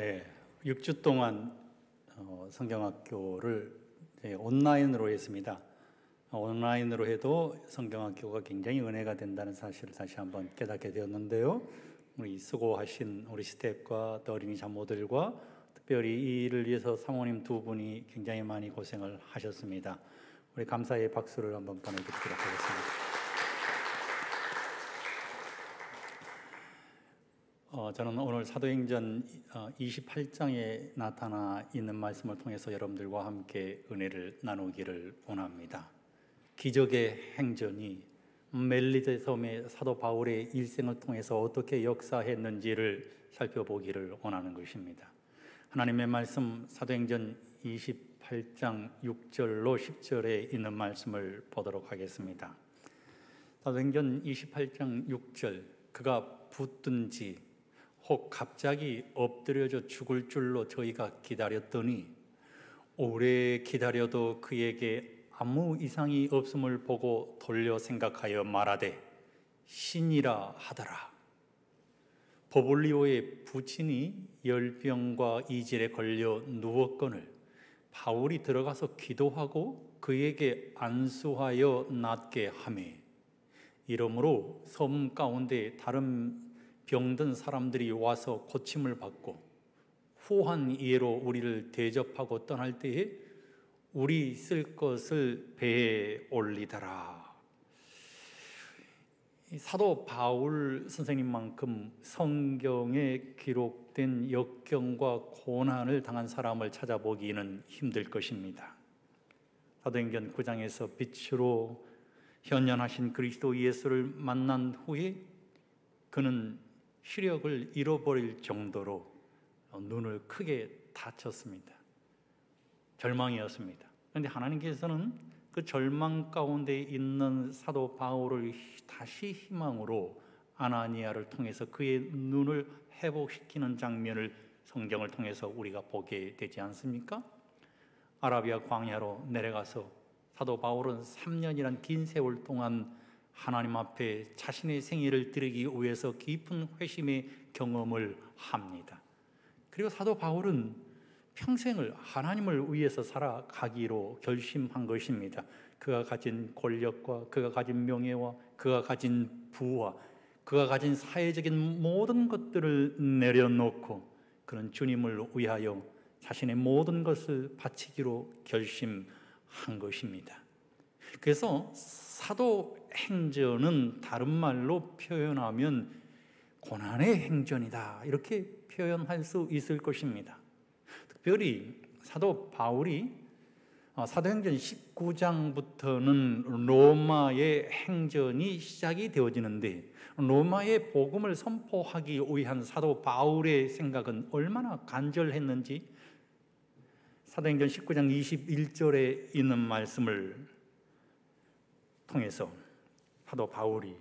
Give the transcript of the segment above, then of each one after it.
네, 6주 동안 성경학교를 온라인으로 했습니다. 온라인으로 해도 성경학교가 굉장히 은혜가 된다는 사실을 다시 한번 깨닫게 되었는데요. 우리 수고하신 우리 스태프과 또 어린이 장모들과 특별히 이 일을 위해서 사모님 두 분이 굉장히 많이 고생을 하셨습니다. 우리 감사의 박수를 한번 보내드리도록 하겠습니다. 저는 오늘 사도행전 28장에 나타나 있는 말씀을 통해서 여러분들과 함께 은혜를 나누기를 원합니다. 기적의 행전이 멜리데 섬의 사도 바울의 일생을 통해서 어떻게 역사했는지를 살펴보기를 원하는 것입니다. 하나님의 말씀 사도행전 28장 6절로 10절에 있는 말씀을 보도록 하겠습니다. 사도행전 28장 6절, 그가 붙든지 혹 갑자기 엎드려져 죽을 줄로 저희가 기다렸더니 오래 기다려도 그에게 아무 이상이 없음을 보고 돌려 생각하여 말하되 신이라 하더라. 보블리오의 부친이 열병과 이질에 걸려 누웠거늘 바울이 들어가서 기도하고 그에게 안수하여 낫게 하매 이러므로 섬 가운데 다른 병든 사람들이 와서 고침을 받고 후한 이해로 우리를 대접하고 떠날 때에 우리 쓸 것을 배에 올리더라. 사도 바울 선생님만큼 성경에 기록된 역경과 고난을 당한 사람을 찾아보기는 힘들 것입니다. 사도행전 9장에서 빛으로 현현하신 그리스도 예수를 만난 후에 그는 시력을 잃어버릴 정도로 눈을 크게 다쳤습니다. 절망이었습니다. 그런데 하나님께서는 그 절망 가운데 있는 사도 바울을 다시 희망으로 아나니아를 통해서 그의 눈을 회복시키는 장면을 성경을 통해서 우리가 보게 되지 않습니까? 아라비아 광야로 내려가서 사도 바울은 3년이란 긴 세월 동안 하나님 앞에 자신의 생애를 드리기 위해서 깊은 회심의 경험을 합니다. 그리고 사도 바울은 평생을 하나님을 위해서 살아가기로 결심한 것입니다. 그가 가진 권력과 그가 가진 명예와 그가 가진 부와 그가 가진 사회적인 모든 것들을 내려놓고 그는 주님을 위하여 자신의 모든 것을 바치기로 결심한 것입니다. 그래서 사도행전은 다른 말로 표현하면 고난의 행전이다, 이렇게 표현할 수 있을 것입니다. 특별히 사도 바울이 사도행전 19장부터는 로마의 행전이 시작이 되어지는데 로마의 복음을 선포하기 위한 사도 바울의 생각은 얼마나 간절했는지 사도행전 19장 21절에 있는 말씀을 통해서 사도 바울이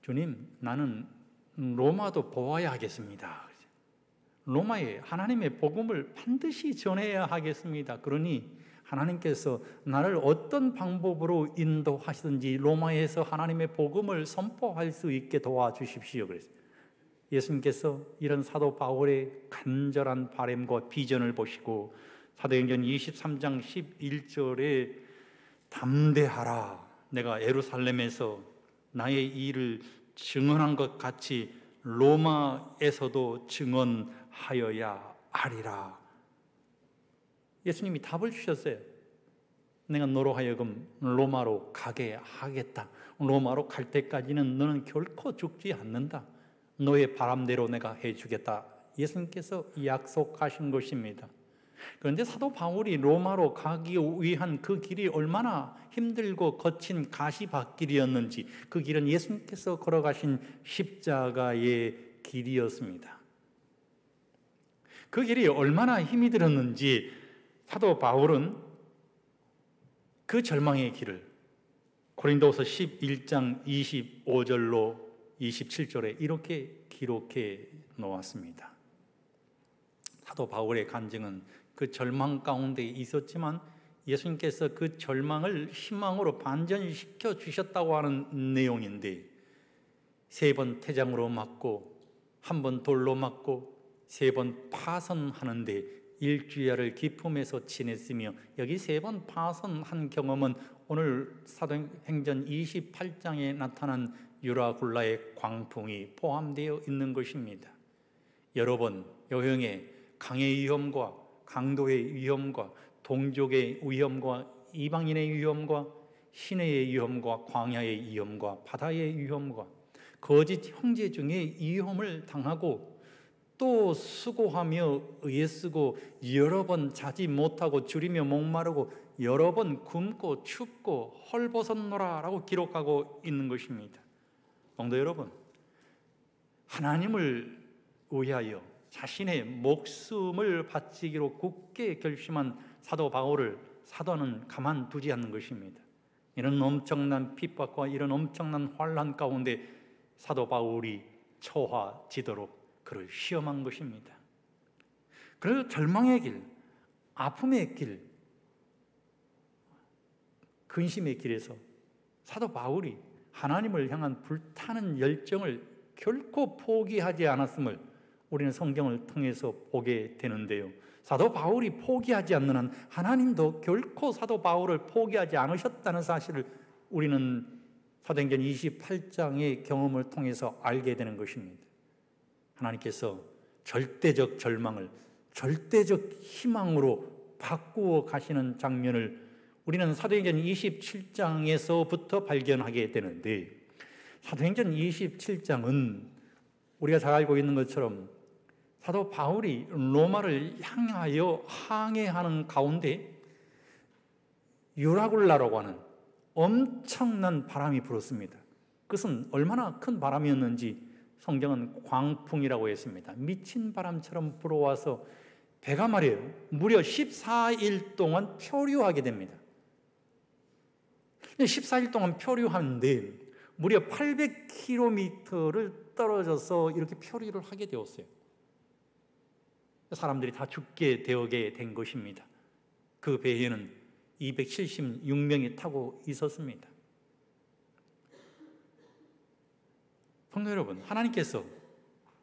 주님, 나는 로마도 보아야 하겠습니다. 로마에 하나님의 복음을 반드시 전해야 하겠습니다. 그러니 하나님께서 나를 어떤 방법으로 인도하시든지 로마에서 하나님의 복음을 선포할 수 있게 도와주십시오. 그랬어요. 예수님께서 이런 사도 바울의 간절한 바람과 비전을 보시고 사도행전 23장 11절에 담대하라, 내가 예루살렘에서 나의 일을 증언한 것 같이 로마에서도 증언하여야 하리라. 예수님이 답을 주셨어요. 내가 너로 하여금 로마로 가게 하겠다. 로마로 갈 때까지는 너는 결코 죽지 않는다. 너의 바람대로 내가 해주겠다. 예수님께서 약속하신 것입니다. 그런데 사도 바울이 로마로 가기 위한 그 길이 얼마나 힘들고 거친 가시밭길이었는지, 그 길은 예수님께서 걸어가신 십자가의 길이었습니다. 그 길이 얼마나 힘이 들었는지 사도 바울은 그 절망의 길을 고린도서 11장 25절로 27절에 이렇게 기록해 놓았습니다. 사도 바울의 간증은 그 절망 가운데 있었지만 예수님께서 그 절망을 희망으로 반전시켜 주셨다고 하는 내용인데 3번 태장으로 맞고 1번 돌로 맞고 3번 파선하는데 일주야를 기품에서 지냈으며, 여기 3번 파선한 경험은 오늘 사도행전 28장에 나타난 유라굴라의 광풍이 포함되어 있는 것입니다. 여러 번 여행에 강의 위험과 강도의 위험과 동족의 위험과 이방인의 위험과 시내의 위험과 광야의 위험과 바다의 위험과 거짓 형제 중에 위험을 당하고 또 수고하며 애쓰고 여러 번 자지 못하고 줄이며 목마르고 여러 번 굶고 춥고 헐벗었노라 라고 기록하고 있는 것입니다. 성도 여러분, 하나님을 위하여 자신의 목숨을 바치기로 굳게 결심한 사도 바울을 사도는 가만두지 않는 것입니다. 이런 엄청난 핍박과 이런 엄청난 환난 가운데 사도 바울이 처하지도록 그를 시험한 것입니다. 그래서 절망의 길, 아픔의 길, 근심의 길에서 사도 바울이 하나님을 향한 불타는 열정을 결코 포기하지 않았음을 우리는 성경을 통해서 보게 되는데요. 사도 바울이 포기하지 않는 한 하나님도 결코 사도 바울을 포기하지 않으셨다는 사실을 우리는 사도행전 28장의 경험을 통해서 알게 되는 것입니다. 하나님께서 절대적 절망을 절대적 희망으로 바꾸어 가시는 장면을 우리는 사도행전 27장에서부터 발견하게 되는데, 사도행전 27장은 우리가 잘 알고 있는 것처럼 사도 바울이 로마를 향하여 항해하는 가운데 유라굴라라고 하는 엄청난 바람이 불었습니다. 그것은 얼마나 큰 바람이었는지 성경은 광풍이라고 했습니다. 미친 바람처럼 불어와서 배가 말이에요, 무려 14일 동안 표류하게 됩니다. 14일 동안 표류하는데 무려 800km를 떨어져서 이렇게 표류를 하게 되었어요. 사람들이 다 죽게 되게 된 것입니다. 그 배에는 276명이 타고 있었습니다. 성도 여러분, 하나님께서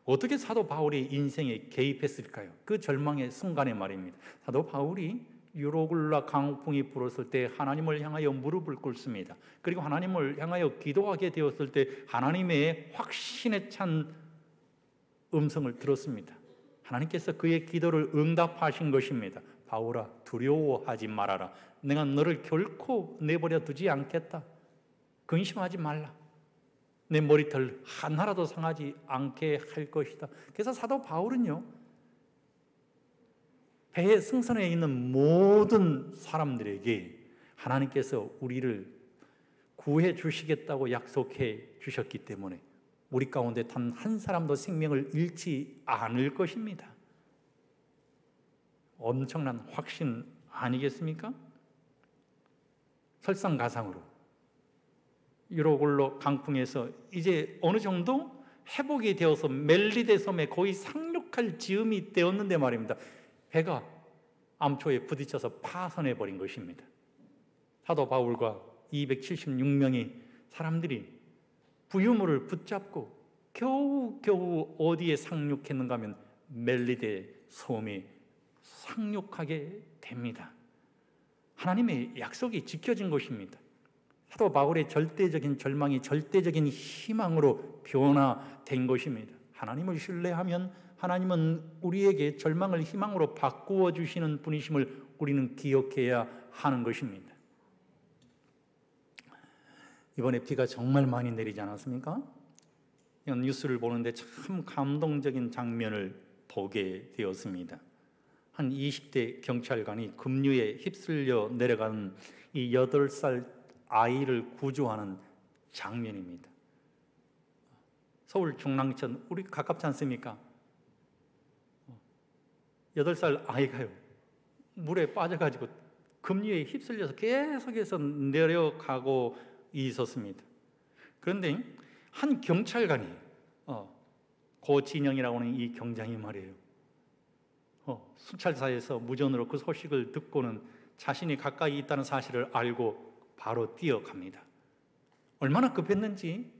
어떻게 사도 바울의 인생에 개입했을까요? 그 절망의 순간에 말입니다. 사도 바울이 유로굴라 강풍이 불었을 때 하나님을 향하여 무릎을 꿇습니다. 그리고 하나님을 향하여 기도하게 되었을 때 하나님의 확신에 찬 음성을 들었습니다. 하나님께서 그의 기도를 응답하신 것입니다. 바울아, 두려워하지 말아라. 내가 너를 결코 내버려 두지 않겠다. 근심하지 말라. 내 머리털 하나라도 상하지 않게 할 것이다. 그래서 사도 바울은요, 배에 승선해 있는 모든 사람들에게 하나님께서 우리를 구해 주시겠다고 약속해 주셨기 때문에 우리 가운데 단 한 사람도 생명을 잃지 않을 것입니다. 엄청난 확신 아니겠습니까? 설상가상으로 유로굴로 강풍에서 이제 어느 정도 회복이 되어서 멜리데 섬에 거의 상륙할 즈음이 되었는데 말입니다. 배가 암초에 부딪혀서 파선해 버린 것입니다. 사도 바울과 276명의 사람들이 부유물을 붙잡고 겨우 어디에 상륙했는가 하면 멜리데 섬에 상륙하게 됩니다. 하나님의 약속이 지켜진 것입니다. 사도 바울의 절대적인 절망이 절대적인 희망으로 변화된 것입니다. 하나님을 신뢰하면 하나님은 우리에게 절망을 희망으로 바꾸어 주시는 분이심을 우리는 기억해야 하는 것입니다. 이번에 비가 정말 많이 내리지 않았습니까? 이런 뉴스를 보는데 참 감동적인 장면을 보게 되었습니다. 한 20대 경찰관이 급류에 휩쓸려 내려가는 이 8살 아이를 구조하는 장면입니다. 서울 중랑천, 우리 가깝지 않습니까? 8살 아이가요, 물에 빠져가지고 급류에 휩쓸려서 계속해서 내려가고 있었습니다. 그런데 한 경찰관이 고진영이라고 하는 이 경장이 말이에요, 순찰사에서 무전으로 그 소식을 듣고는 자신이 가까이 있다는 사실을 알고 바로 뛰어갑니다. 얼마나 급했는지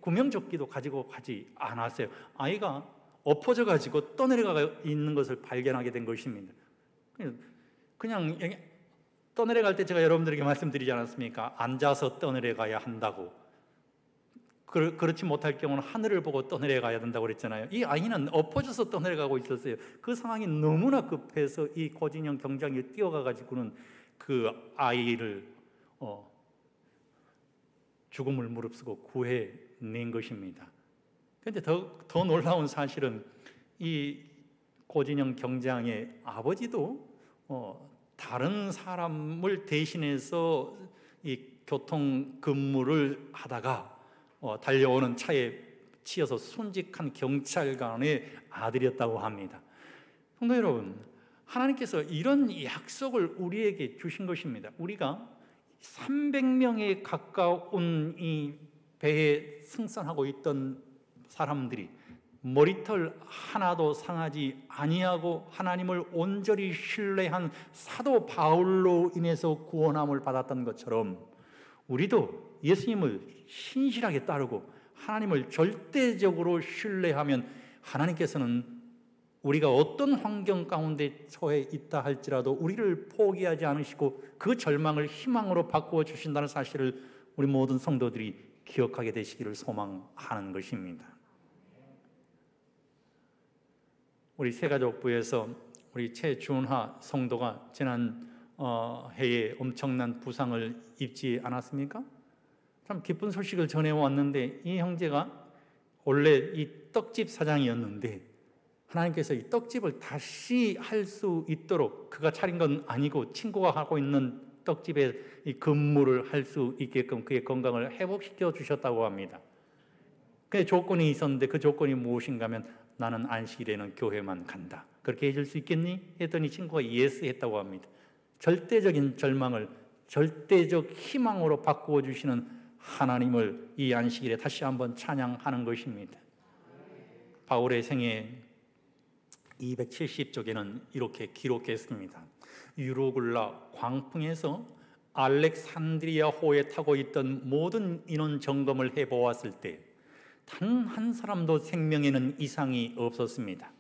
구명조끼도 가지고 가지 않았어요. 아이가 엎어져 가지고 떠내려가 있는 것을 발견하게 된 것입니다. 그냥 떠내려갈 때 제가 여러분들에게 말씀드리지 않았습니까? 앉아서 떠내려가야 한다고. 그렇지 못할 경우는 하늘을 보고 떠내려가야 된다고 그랬잖아요. 이 아이는 엎어져서 떠내려가고 있었어요. 그 상황이 너무나 급해서 이 고진영 경장이 뛰어가 가지고는 그 아이를 죽음을 무릅쓰고 구해낸 것입니다. 그런데 더 놀라운 사실은 이 고진영 경장의 아버지도 다른 사람을 대신해서 이 교통 근무를 하다가 달려오는 차에 치여서 순직한 경찰관의 아들이었다고 합니다. 성도 여러분, 하나님께서 이런 약속을 우리에게 주신 것입니다. 우리가 300명에 가까운 이 배에 승선하고 있던 사람들이 머리털 하나도 상하지 아니하고 하나님을 온전히 신뢰한 사도 바울로 인해서 구원함을 받았던 것처럼 우리도 예수님을 신실하게 따르고 하나님을 절대적으로 신뢰하면 하나님께서는 우리가 어떤 환경 가운데 처해 있다 할지라도 우리를 포기하지 않으시고 그 절망을 희망으로 바꾸어 주신다는 사실을 우리 모든 성도들이 기억하게 되시기를 소망하는 것입니다. 우리 새가족부에서 우리 최준하 성도가 지난 해에 엄청난 부상을 입지 않았습니까? 참 기쁜 소식을 전해왔는데 이 형제가 원래 이 떡집 사장이었는데 하나님께서 이 떡집을 다시 할 수 있도록 그가 차린 건 아니고 친구가 하고 있는 떡집에 이 근무를 할 수 있게끔 그의 건강을 회복시켜 주셨다고 합니다. 그 조건이 있었는데 그 조건이 무엇인가 하면 나는 안식일에는 교회만 간다. 그렇게 해줄 수 있겠니? 했더니 친구가 예스 했다고 합니다. 절대적인 절망을 절대적 희망으로 바꾸어 주시는 하나님을 이 안식일에 다시 한번 찬양하는 것입니다. 바울의 생애 270쪽에는 이렇게 기록했습니다. 유로굴라 광풍에서 알렉산드리아호에 타고 있던 모든 인원 점검을 해보았을 때 단 한 사람도 생명에는 이상이 없었습니다.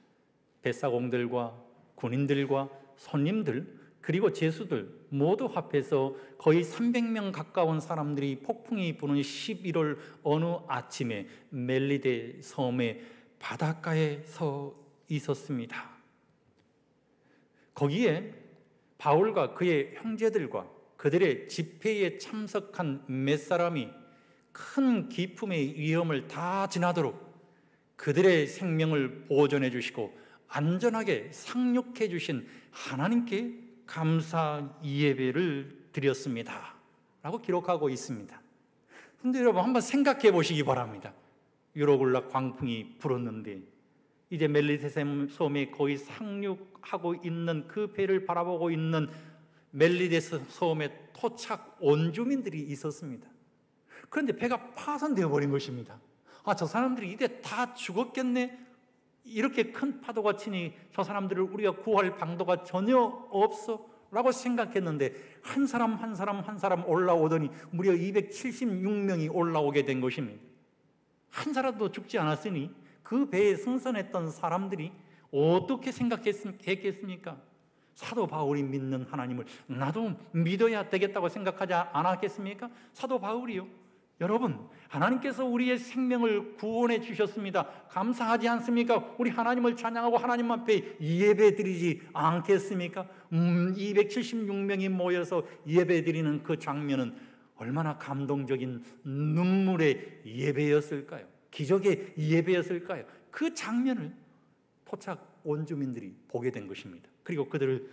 뱃사공들과 군인들과 손님들 그리고 제수들 모두 합해서 거의 300명 가까운 사람들이 폭풍이 부는 11월 어느 아침에 멜리데 섬의 바닷가에 서 있었습니다. 거기에 바울과 그의 형제들과 그들의 집회에 참석한 몇 사람이 큰 기품의 위험을 다 지나도록 그들의 생명을 보존해 주시고 안전하게 상륙해 주신 하나님께 감사 예배를 드렸습니다 라고 기록하고 있습니다. 그런데 여러분 한번 생각해 보시기 바랍니다. 유로굴라 광풍이 불었는데 이제 멜리데 섬에 거의 상륙하고 있는 그 배를 바라보고 있는 멜리데 섬의 토착 원주민들이 있었습니다. 그런데 배가 파손되어 버린 것입니다. 저 사람들이 이제 다 죽었겠네. 이렇게 큰 파도가 치니 저 사람들을 우리가 구할 방도가 전혀 없어 라고 생각했는데 한 사람 한 사람 올라오더니 무려 276명이 올라오게 된 것입니다. 한 사람도 죽지 않았으니 그 배에 승선했던 사람들이 어떻게 생각했겠습니까? 사도 바울이 믿는 하나님을 나도 믿어야 되겠다고 생각하지 않았겠습니까? 사도 바울이요. 여러분, 하나님께서 우리의 생명을 구원해 주셨습니다. 감사하지 않습니까? 우리 하나님을 찬양하고 하나님 앞에 예배 드리지 않겠습니까? 276명이 모여서 예배 드리는 그 장면은 얼마나 감동적인 눈물의 예배였을까요? 기적의 예배였을까요? 그 장면을 토착 원주민들이 보게 된 것입니다. 그리고 그들을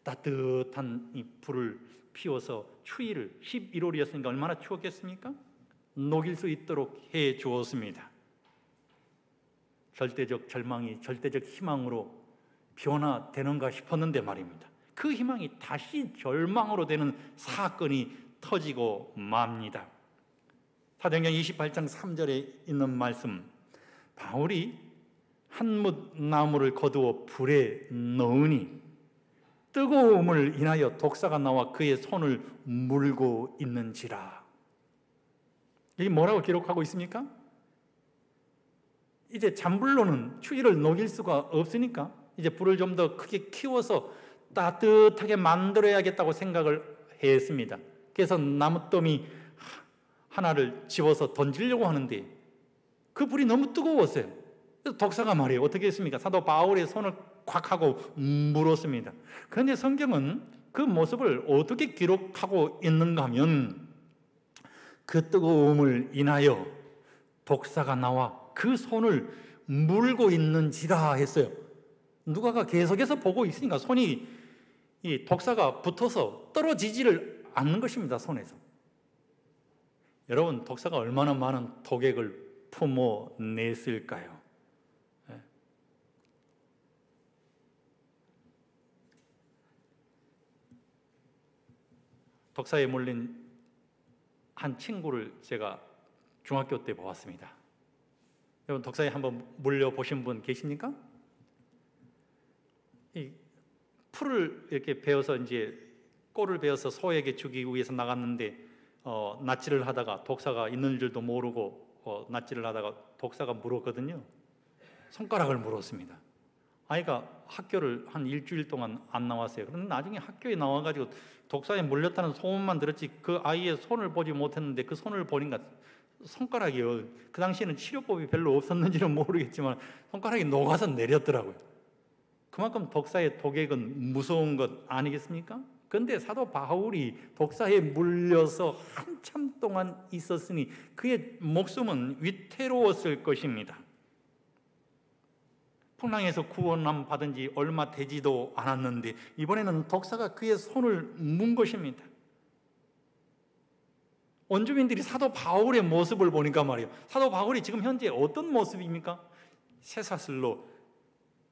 따뜻한 이 불을 피워서 추위를 11월이었으니까 얼마나 추웠겠습니까? 녹일 수 있도록 해 주었습니다. 절대적 절망이 절대적 희망으로 변화되는가 싶었는데 말입니다. 그 희망이 다시 절망으로 되는 사건이 터지고 맙니다. 사도행전 28장 3절에 있는 말씀, 바울이 한뭇 나무를 거두어 불에 넣으니 뜨거움을 인하여 독사가 나와 그의 손을 물고 있는지라. 이게 뭐라고 기록하고 있습니까? 이제 잔불로는 추위를 녹일 수가 없으니까 이제 불을 좀 더 크게 키워서 따뜻하게 만들어야겠다고 생각을 했습니다. 그래서 나무더미 하나를 집어서 던지려고 하는데 그 불이 너무 뜨거웠어요. 그래서 독사가 말이에요. 어떻게 했습니까? 사도 바울의 손을 콱 하고 물었습니다. 그런데 성경은 그 모습을 어떻게 기록하고 있는가 하면 그 뜨거움을 인하여 독사가 나와 그 손을 물고 있는지라 했어요. 누가가 계속해서 보고 있으니까 손이 이 독사가 붙어서 떨어지지를 않는 것입니다. 손에서. 여러분, 독사가 얼마나 많은 독액을 품어냈을까요? 독사에 몰린 한 친구를 제가 중학교 때 보았습니다. 여러분, 독사에 한번 물려보신 분 계십니까? 이 풀을 이렇게 베어서 이제 꼴을 베어서 소에게 주기 위해서 나갔는데 낫지를 하다가 독사가 있는 줄도 모르고 낫지를 하다가 독사가 물었거든요. 손가락을 물었습니다. 아이가 학교를 한 일주일 동안 안 나왔어요. 그런데 나중에 학교에 나와가지고 독사에 물렸다는 소문만 들었지 그 아이의 손을 보지 못했는데 그 손을 보니까 손가락이요. 그 당시에는 치료법이 별로 없었는지는 모르겠지만 손가락이 녹아서 내렸더라고요. 그만큼 독사의 독액은 무서운 것 아니겠습니까? 그런데 사도 바울이 독사에 물려서 한참 동안 있었으니 그의 목숨은 위태로웠을 것입니다. 풍랑에서 구원함 받은 지 얼마 되지도 않았는데 이번에는 독사가 그의 손을 문 것입니다. 원주민들이 사도 바울의 모습을 보니까 말이에요. 사도 바울이 지금 현재 어떤 모습입니까? 쇠사슬로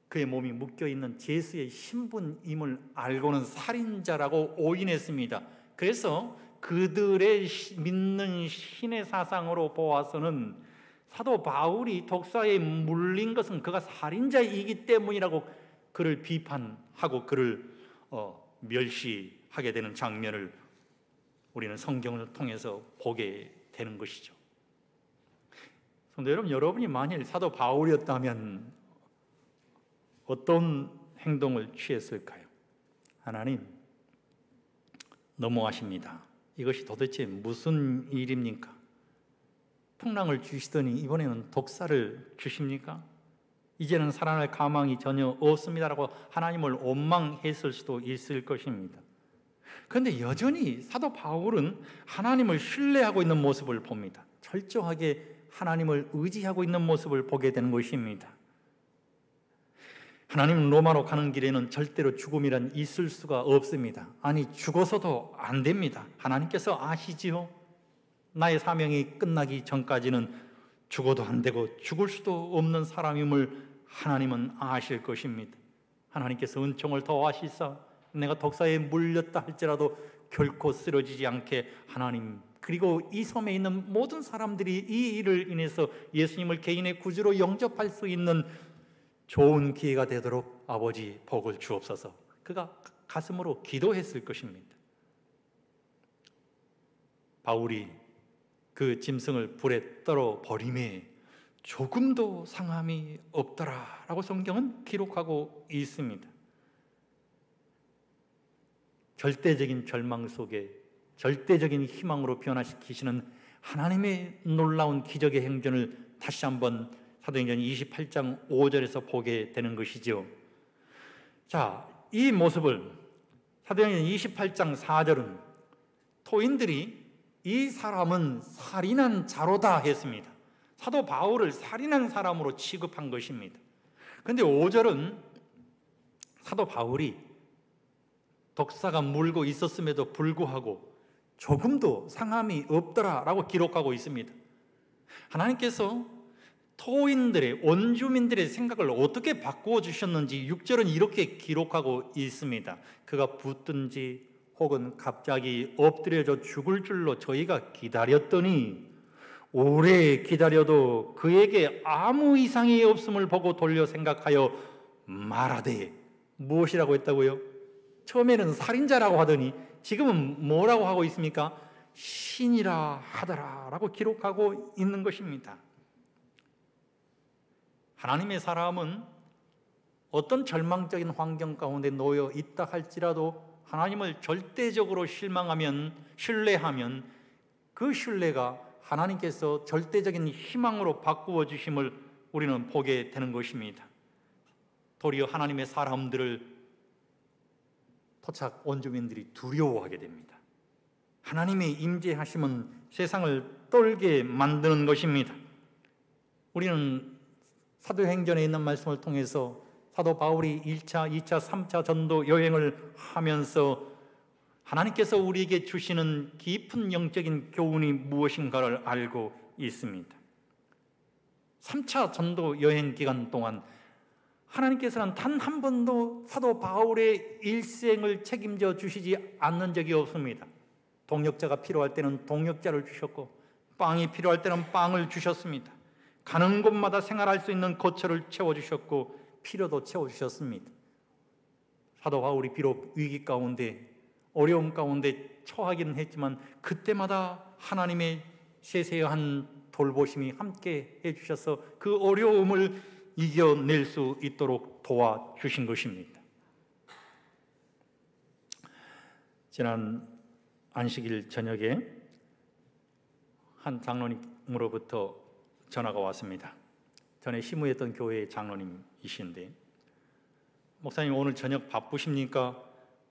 그의 몸이 묶여있는 제수의 신분임을 알고는 살인자라고 오인했습니다. 그래서 그들의 믿는 신의 사상으로 보아서는 사도 바울이 독사에 물린 것은 그가 살인자이기 때문이라고 그를 비판하고 그를 멸시하게 되는 장면을 우리는 성경을 통해서 보게 되는 것이죠. 성도 여러분, 여러분이 만일 사도 바울이었다면 어떤 행동을 취했을까요? 하나님, 너무하십니다. 이것이 도대체 무슨 일입니까? 풍랑을 주시더니 이번에는 독사를 주십니까? 이제는 살아날 가망이 전혀 없습니다라고 하나님을 원망했을 수도 있을 것입니다. 그런데 여전히 사도 바울은 하나님을 신뢰하고 있는 모습을 봅니다. 철저하게 하나님을 의지하고 있는 모습을 보게 되는 것입니다. 하나님 로마로 가는 길에는 절대로 죽음이란 있을 수가 없습니다. 아니, 죽어서도 안 됩니다. 하나님께서 아시지요? 나의 사명이 끝나기 전까지는 죽어도 안 되고 죽을 수도 없는 사람임을 하나님은 아실 것입니다. 하나님께서 은총을 더하시사 내가 독사에 물렸다 할지라도 결코 쓰러지지 않게 하나님, 그리고 이 섬에 있는 모든 사람들이 이 일을 인해서 예수님을 개인의 구주로 영접할 수 있는 좋은 기회가 되도록 아버지 복을 주옵소서. 그가 가슴으로 기도했을 것입니다. 바울이 그 짐승을 불에 떨어 버림에 조금도 상함이 없더라라고 성경은 기록하고 있습니다. 절대적인 절망 속에 절대적인 희망으로 변화시키시는 하나님의 놀라운 기적의 행전을 다시 한번 사도행전 28장 5절에서 보게 되는 것이죠. 자, 이 모습을 사도행전 28장 4절은 토인들이 이 사람은 살인한 자로다 했습니다. 사도 바울을 살인한 사람으로 취급한 것입니다. 그런데 5절은 사도 바울이 독사가 물고 있었음에도 불구하고 조금도 상함이 없더라라고 기록하고 있습니다. 하나님께서 토인들의, 원주민들의 생각을 어떻게 바꾸어 주셨는지 6절은 이렇게 기록하고 있습니다. 그가 붙든지 혹은 갑자기 엎드려져 죽을 줄로 저희가 기다렸더니 오래 기다려도 그에게 아무 이상이 없음을 보고 돌려 생각하여 말하되, 무엇이라고 했다고요? 처음에는 살인자라고 하더니 지금은 뭐라고 하고 있습니까? 신이라 하더라 라고 기록하고 있는 것입니다. 하나님의 사람은 어떤 절망적인 환경 가운데 놓여 있다 할지라도 하나님을 절대적으로 신뢰하면 그 신뢰가 하나님께서 절대적인 희망으로 바꾸어 주심을 우리는 보게 되는 것입니다. 도리어 하나님의 사람들을 토착 원주민들이 두려워하게 됩니다. 하나님의 임재하심은 세상을 떨게 만드는 것입니다. 우리는 사도행전에 있는 말씀을 통해서 사도 바울이 1차, 2차, 3차 전도 여행을 하면서 하나님께서 우리에게 주시는 깊은 영적인 교훈이 무엇인가를 알고 있습니다. 3차 전도 여행 기간 동안 하나님께서는 단 한 번도 사도 바울의 일생을 책임져 주시지 않는 적이 없습니다. 동역자가 필요할 때는 동역자를 주셨고 빵이 필요할 때는 빵을 주셨습니다. 가는 곳마다 생활할 수 있는 거처를 채워주셨고 필요도 채워주셨습니다. 사도 바울이 비록 위기 가운데 어려움 가운데 처하기는 했지만 그때마다 하나님의 세세한 돌보심이 함께 해주셔서 그 어려움을 이겨낼 수 있도록 도와주신 것입니다. 지난 안식일 저녁에 한 장로님으로부터 전화가 왔습니다. 전에 시무했던 교회의 장로님이신데, 목사님 오늘 저녁 바쁘십니까?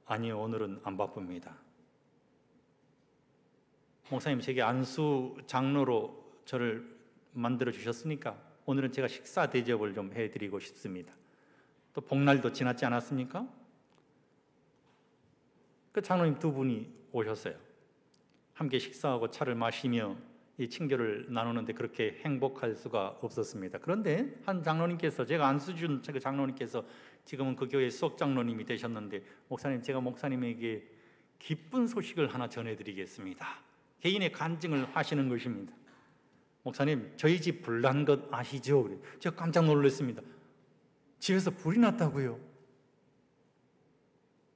아니요, 오늘은 안 바쁩니다. 목사님 제게 안수 장로로 저를 만들어 주셨으니까 오늘은 제가 식사 대접을 좀 해드리고 싶습니다. 또 복날도 지났지 않았습니까? 그 장로님 두 분이 오셨어요. 함께 식사하고 차를 마시며 이 친교를 나누는데 그렇게 행복할 수가 없었습니다. 그런데 한 장로님께서, 제가 안수 준 그 장로님께서 지금은 그 교회 수석 장로님이 되셨는데, 목사님 제가 목사님에게 기쁜 소식을 하나 전해드리겠습니다. 개인의 간증을 하시는 것입니다. 목사님 저희 집 불 난 것 아시죠? 제가 깜짝 놀랐습니다. 집에서 불이 났다고요?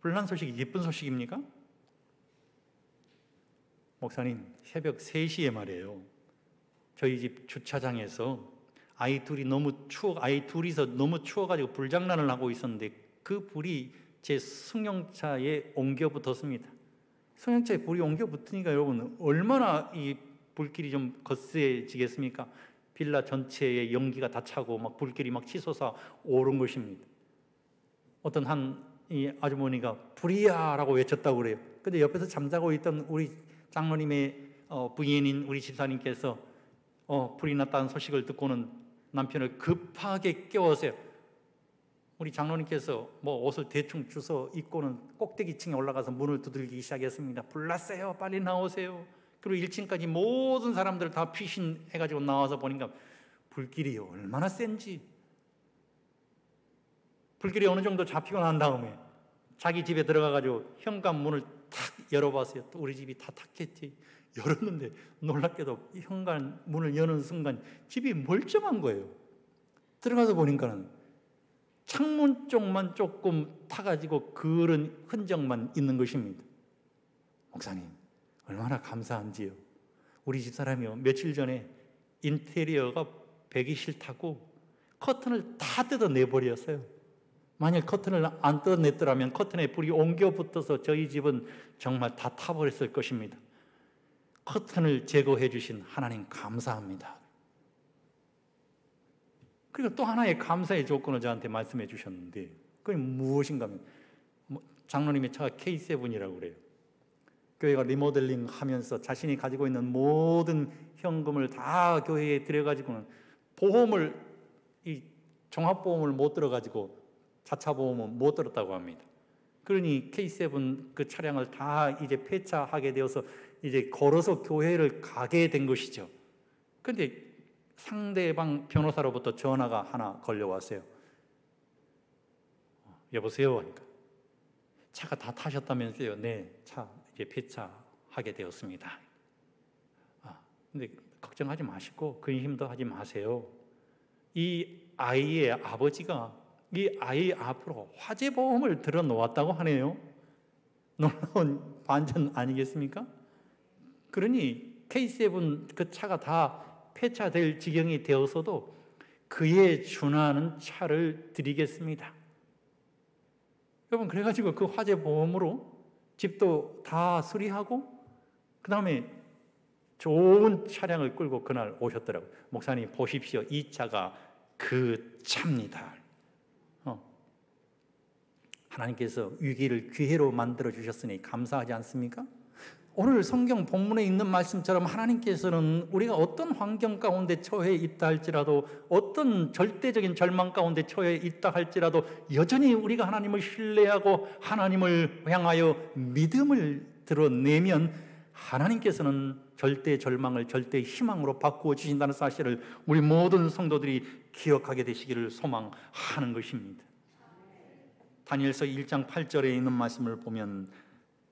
불난 소식이 기쁜 소식입니까? 목사님 새벽 3시에 말이에요. 저희 집 주차장에서 아이 둘이서 너무 추워가지고 불장난을 하고 있었는데 그 불이 제 승용차에 옮겨 붙었습니다. 승용차에 불이 옮겨 붙으니까 여러분 얼마나 이 불길이 좀 거세지겠습니까? 빌라 전체에 연기가 다 차고 막 불길이 막 치솟아 오른 것입니다. 어떤 이 아주머니가 불이야 라고 외쳤다고 그래요. 근데 옆에서 잠자고 있던 우리 장로님의 부인인 우리 집사님께서 불이 났다는 소식을 듣고는 남편을 급하게 깨웠어요. 우리 장로님께서 옷을 대충 주워 입고는 꼭대기층에 올라가서 문을 두들기기 시작했습니다. 불 났어요, 빨리 나오세요. 그리고 1층까지 모든 사람들 다 피신해가지고 나와서 보니까 불길이 얼마나 센지, 불길이 어느 정도 잡히고 난 다음에 자기 집에 들어가가지고 현관문을 탁 열어봤어요. 또 우리 집이 다 탔겠지. 열었는데 놀랍게도 현관문을 여는 순간 집이 멀쩡한 거예요. 들어가서 보니까는 창문 쪽만 조금 타가지고 그런 흔적만 있는 것입니다. 목사님 얼마나 감사한지요. 우리 집사람이요 며칠 전에 인테리어가 배기 싫다고 커튼을 다 뜯어내버렸어요. 만약 커튼을 안 뜯어냈더라면 커튼에 불이 옮겨 붙어서 저희 집은 정말 다 타버렸을 것입니다. 커튼을 제거해 주신 하나님 감사합니다. 그리고 또 하나의 감사의 조건을 저한테 말씀해 주셨는데 그게 무엇인가 하면 장로님의 차가 K7이라고 그래요. 교회가 리모델링 하면서 자신이 가지고 있는 모든 현금을 다 교회에 들여가지고는 이 종합보험을 못 들어가지고 자차 보험은 못 들었다고 합니다. 그러니 K7 그 차량을 다 이제 폐차하게 되어서 이제 걸어서 교회를 가게 된 것이죠. 그런데 상대방 변호사로부터 전화가 하나 걸려왔어요. 여보세요 하니까 차가 다 타셨다면서요. 네, 차 이제 폐차하게 되었습니다. 근데 걱정하지 마시고 근심도 하지 마세요. 이 아이의 아버지가 이 아이 앞으로 화재보험을 들어놓았다고 하네요. 놀라운 반전 아니겠습니까? 그러니 K7 그 차가 다 폐차될 지경이 되어서도 그에 준하는 차를 드리겠습니다. 여러분, 그래가지고 그 화재 보험으로 집도 다 수리하고 그 다음에 좋은 차량을 끌고 그날 오셨더라고요. 목사님 보십시오, 이 차가 그 차입니다. 하나님께서 위기를 기회로 만들어 주셨으니 감사하지 않습니까? 오늘 성경 본문에 있는 말씀처럼 하나님께서는 우리가 어떤 환경 가운데 처해 있다 할지라도, 어떤 절대적인 절망 가운데 처해 있다 할지라도 여전히 우리가 하나님을 신뢰하고 하나님을 향하여 믿음을 드러내면 하나님께서는 절대 절망을 절대 희망으로 바꾸어 주신다는 사실을 우리 모든 성도들이 기억하게 되시기를 소망하는 것입니다. 다니엘서 1장 8절에 있는 말씀을 보면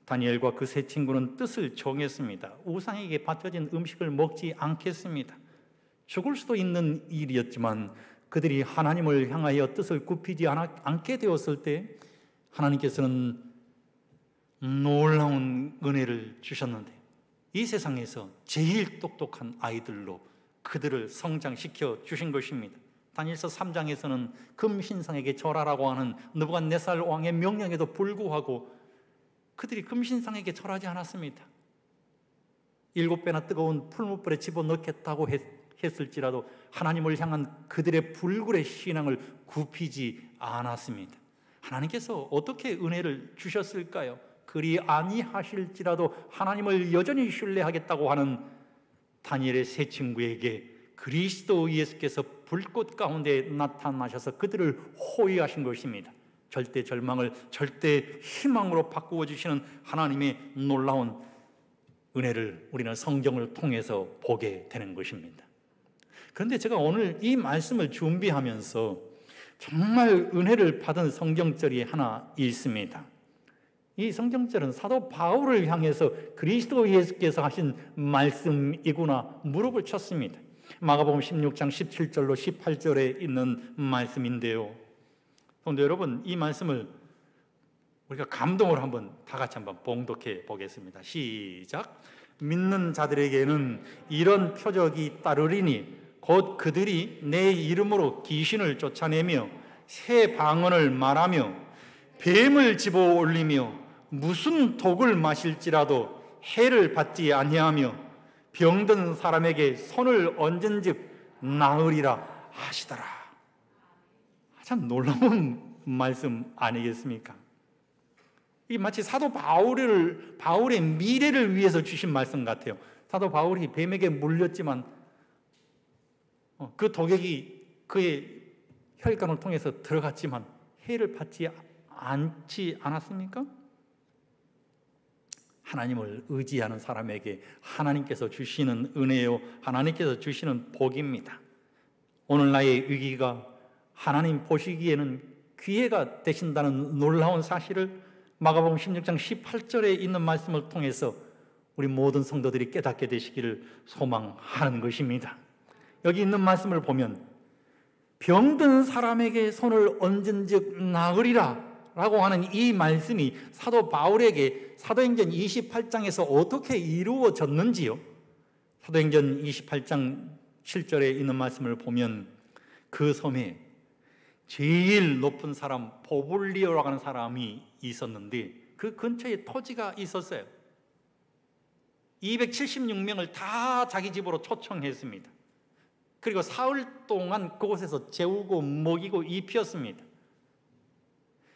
다니엘과 그 세 친구는 뜻을 정했습니다. 우상에게 바쳐진 음식을 먹지 않겠습니다. 죽을 수도 있는 일이었지만 그들이 하나님을 향하여 뜻을 굽히지 않게 되었을 때 하나님께서는 놀라운 은혜를 주셨는데 이 세상에서 제일 똑똑한 아이들로 그들을 성장시켜 주신 것입니다. 다니엘서 3장에서는 금신상에게 절하라고 하는 느부갓네살 왕의 명령에도 불구하고 그들이 금신상에게 절하지 않았습니다. 7배나 뜨거운 풀무불에 집어넣겠다고 했을지라도 하나님을 향한 그들의 불굴의 신앙을 굽히지 않았습니다. 하나님께서 어떻게 은혜를 주셨을까요? 그리 아니하실지라도 하나님을 여전히 신뢰하겠다고 하는 다니엘의 세 친구에게 그리스도 예수께서 불꽃 가운데 나타나셔서 그들을 호위하신 것입니다. 절대 절망을 절대 희망으로 바꾸어 주시는 하나님의 놀라운 은혜를 우리는 성경을 통해서 보게 되는 것입니다. 그런데 제가 오늘 이 말씀을 준비하면서 정말 은혜를 받은 성경절이 하나 있습니다. 이 성경절은 사도 바울을 향해서 그리스도 예수께서 하신 말씀이구나 무릎을 쳤습니다. 마가복음 16장 17절로 18절에 있는 말씀인데요. 그런데 여러분, 이 말씀을 우리가 감동을 한번 다 같이 한번 봉독해 보겠습니다. 시작. 믿는 자들에게는 이런 표적이 따르리니 곧 그들이 내 이름으로 귀신을 쫓아내며 새 방언을 말하며 뱀을 집어 올리며 무슨 독을 마실지라도 해를 받지 아니하며 병든 사람에게 손을 얹은즉 나으리라 하시더라. 참 놀라운 말씀 아니겠습니까? 이 마치 사도 바울의 미래를 위해서 주신 말씀 같아요. 사도 바울이 뱀에게 물렸지만 그 독액이 그의 혈관을 통해서 들어갔지만 해를 받지 않지 않았습니까? 하나님을 의지하는 사람에게 하나님께서 주시는 은혜요, 하나님께서 주시는 복입니다. 오늘 나의 위기가 하나님 보시기에는 기회가 되신다는 놀라운 사실을 마가복음 16장 18절에 있는 말씀을 통해서 우리 모든 성도들이 깨닫게 되시기를 소망하는 것입니다. 여기 있는 말씀을 보면 병든 사람에게 손을 얹은즉 나으리라 라고 하는 이 말씀이 사도 바울에게 사도행전 28장에서 어떻게 이루어졌는지요, 사도행전 28장 7절에 있는 말씀을 보면 그 섬에 제일 높은 사람 보블리오라고 하는 사람이 있었는데 그 근처에 토지가 있었어요. 276명을 다 자기 집으로 초청했습니다. 그리고 사흘 동안 그곳에서 재우고 먹이고 입혔습니다.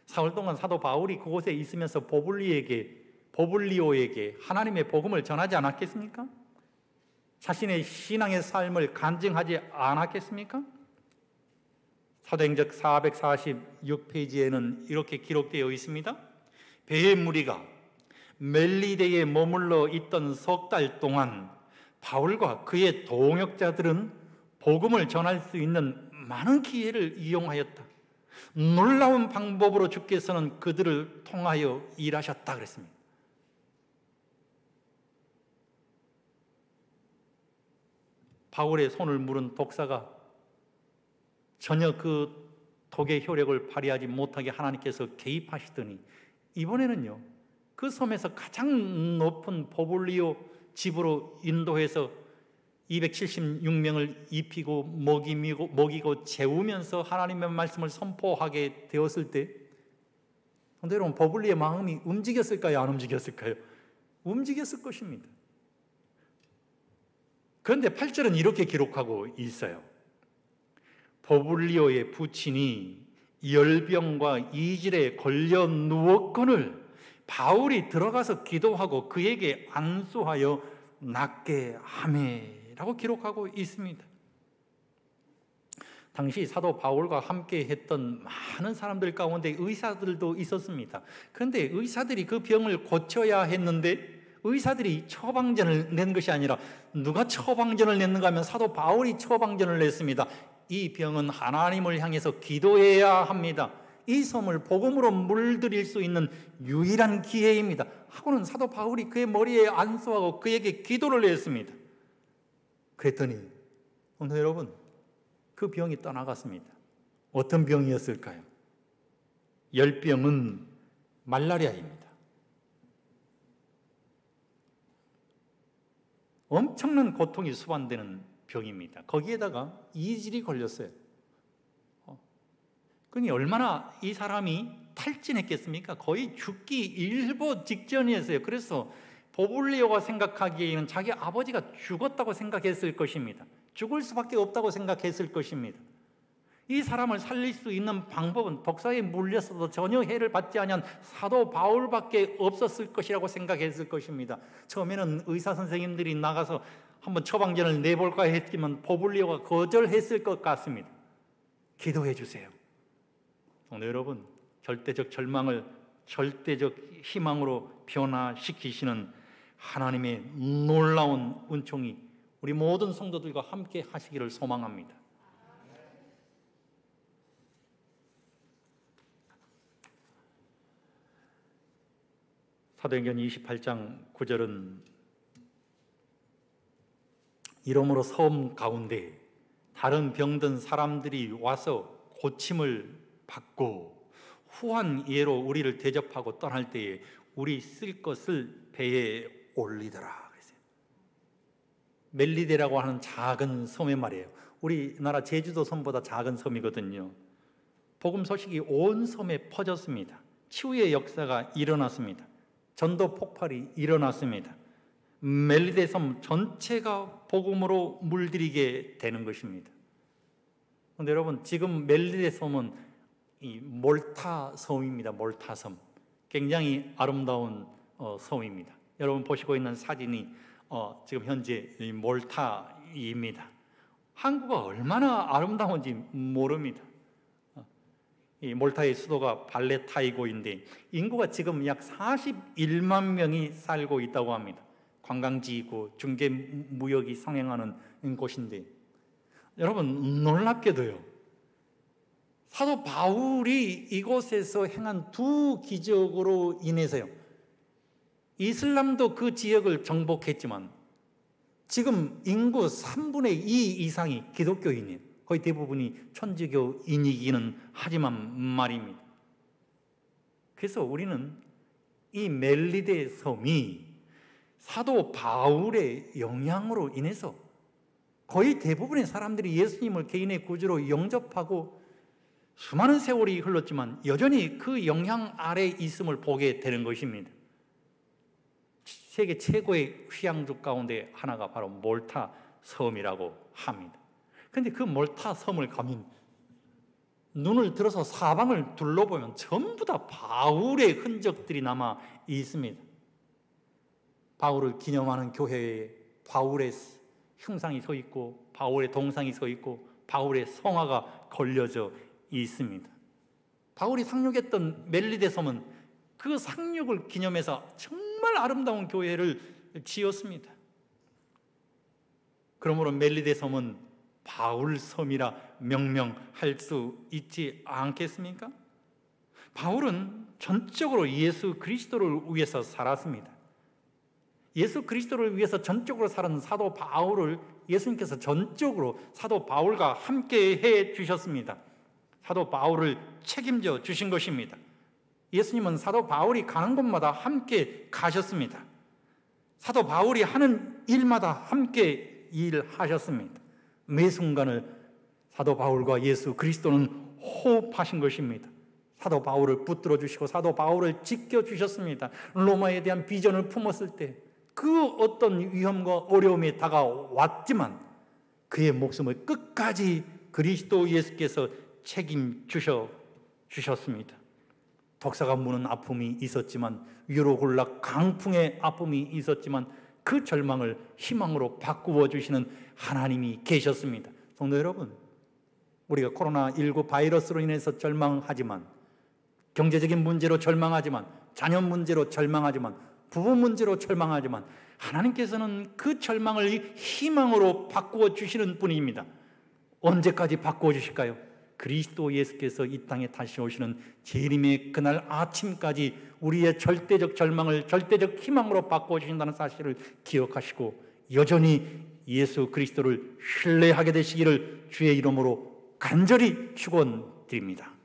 사흘 동안 사도 바울이 그곳에 있으면서 보블리오에게 하나님의 복음을 전하지 않았겠습니까? 자신의 신앙의 삶을 간증하지 않았겠습니까? 사도행전 446페이지에는 이렇게 기록되어 있습니다. 배의 무리가 멜리데에 머물러 있던 석 달 동안 바울과 그의 동역자들은 복음을 전할 수 있는 많은 기회를 이용하였다. 놀라운 방법으로 주께서는 그들을 통하여 일하셨다 그랬습니다. 바울의 손을 물은 독사가 전혀 그 독의 효력을 발휘하지 못하게 하나님께서 개입하시더니 이번에는요, 그 섬에서 가장 높은 보블리오 집으로 인도해서 276명을 입히고 먹이고 재우면서 하나님의 말씀을 선포하게 되었을 때, 여러분, 버블리의 마음이 움직였을까요? 안 움직였을까요? 움직였을 것입니다. 그런데 8절은 이렇게 기록하고 있어요. 버블리오의 부친이 열병과 이질에 걸려 누웠거늘 바울이 들어가서 기도하고 그에게 안수하여 낫게 하매라고 기록하고 있습니다. 당시 사도 바울과 함께 했던 많은 사람들 가운데 의사들도 있었습니다. 그런데 의사들이 그 병을 고쳐야 했는데 의사들이 처방전을 낸 것이 아니라 누가 처방전을 냈는가 하면 사도 바울이 처방전을 냈습니다. 이 병은 하나님을 향해서 기도해야 합니다. 이 섬을 복음으로 물들일 수 있는 유일한 기회입니다. 하고는 사도 바울이 그의 머리에 안수하고 그에게 기도를 했습니다. 그랬더니 오늘 여러분, 그 병이 떠나갔습니다. 어떤 병이었을까요? 열병은 말라리아입니다. 엄청난 고통이 수반되는 병입니다. 거기에다가 이질이 걸렸어요. 그러니 얼마나 이 사람이 탈진했겠습니까? 거의 죽기 일보 직전이었어요. 그래서 버블리오가 생각하기에는 자기 아버지가 죽었다고 생각했을 것입니다. 죽을 수밖에 없다고 생각했을 것입니다. 이 사람을 살릴 수 있는 방법은 독사에 물렸어도 전혀 해를 받지 아니한 사도 바울밖에 없었을 것이라고 생각했을 것입니다. 처음에는 의사 선생님들이 나가서 한번 처방전을 내볼까 했지만 버블리오가 거절했을 것 같습니다. 기도해 주세요. 오늘 여러분, 절대적 절망을 절대적 희망으로 변화시키시는 하나님의 놀라운 은총이 우리 모든 성도들과 함께 하시기를 소망합니다. 사도행전 28장 9절은 이러므로 섬 가운데 다른 병든 사람들이 와서 고침을 받고 후한 예로 우리를 대접하고 떠날 때에 우리 쓸 것을 배에 올리더라 그랬어요. 멜리데라고 하는 작은 섬의 말이에요. 우리나라 제주도 섬보다 작은 섬이거든요. 복음 소식이 온 섬에 퍼졌습니다. 치유의 역사가 일어났습니다. 전도 폭발이 일어났습니다. 멜리데 섬 전체가 복음으로 물들이게 되는 것입니다. 그런데 여러분, 지금 멜리데 섬은 이 몰타 섬입니다. 몰타 섬, 굉장히 아름다운 섬입니다. 여러분 보시고 있는 사진이 지금 현재 이 몰타입니다. 항구가 얼마나 아름다운지 모릅니다. 이 몰타의 수도가 발레타이고인데 인구가 지금 약 41만 명이 살고 있다고 합니다. 관광지이고 중개 무역이 성행하는 곳인데, 여러분 놀랍게도요, 사도 바울이 이곳에서 행한 두 기적으로 인해서요, 이슬람도 그 지역을 정복했지만 지금 인구 3분의 2 이상이 기독교인이에요. 거의 대부분이 천주교인이기는 하지만 말입니다. 그래서 우리는 이 멜리데 섬이 사도 바울의 영향으로 인해서 거의 대부분의 사람들이 예수님을 개인의 구주로 영접하고 수많은 세월이 흘렀지만 여전히 그 영향 아래 있음을 보게 되는 것입니다. 세계 최고의 휴양지 가운데 하나가 바로 몰타 섬이라고 합니다. 그런데 그 몰타 섬을 가면 눈을 들어서 사방을 둘러보면 전부 다 바울의 흔적들이 남아 있습니다. 바울을 기념하는 교회에 바울의 흉상이 서 있고 바울의 동상이 서 있고 바울의 성화가 걸려져 있습니다. 바울이 상륙했던 멜리데 섬은 그 상륙을 기념해서 정말 아름다운 교회를 지었습니다. 그러므로 멜리데 섬은 바울 섬이라 명명할 수 있지 않겠습니까? 바울은 전적으로 예수 그리스도를 위해서 살았습니다. 예수 그리스도를 위해서 전적으로 살은 사도 바울을 예수님께서 전적으로 사도 바울과 함께 해 주셨습니다. 사도 바울을 책임져 주신 것입니다. 예수님은 사도 바울이 가는 곳마다 함께 가셨습니다. 사도 바울이 하는 일마다 함께 일하셨습니다. 매 순간을 사도 바울과 예수 그리스도는 호흡하신 것입니다. 사도 바울을 붙들어 주시고 사도 바울을 지켜주셨습니다. 로마에 대한 비전을 품었을 때 그 어떤 위험과 어려움이 다가왔지만 그의 목숨을 끝까지 그리스도 예수께서 책임주셨습니다. 독사가 무는 아픔이 있었지만, 위로 골라 강풍의 아픔이 있었지만 그 절망을 희망으로 바꾸어 주시는 하나님이 계셨습니다. 성도 여러분, 우리가 코로나19 바이러스로 인해서 절망하지만, 경제적인 문제로 절망하지만, 자녀 문제로 절망하지만, 부부 문제로 절망하지만 하나님께서는 그 절망을 희망으로 바꾸어 주시는 분입니다. 언제까지 바꾸어 주실까요? 그리스도 예수께서 이 땅에 다시 오시는 재림의 그날 아침까지 우리의 절대적 절망을 절대적 희망으로 바꾸어 주신다는 사실을 기억하시고 여전히 예수 그리스도를 신뢰하게 되시기를 주의 이름으로 간절히 축원드립니다.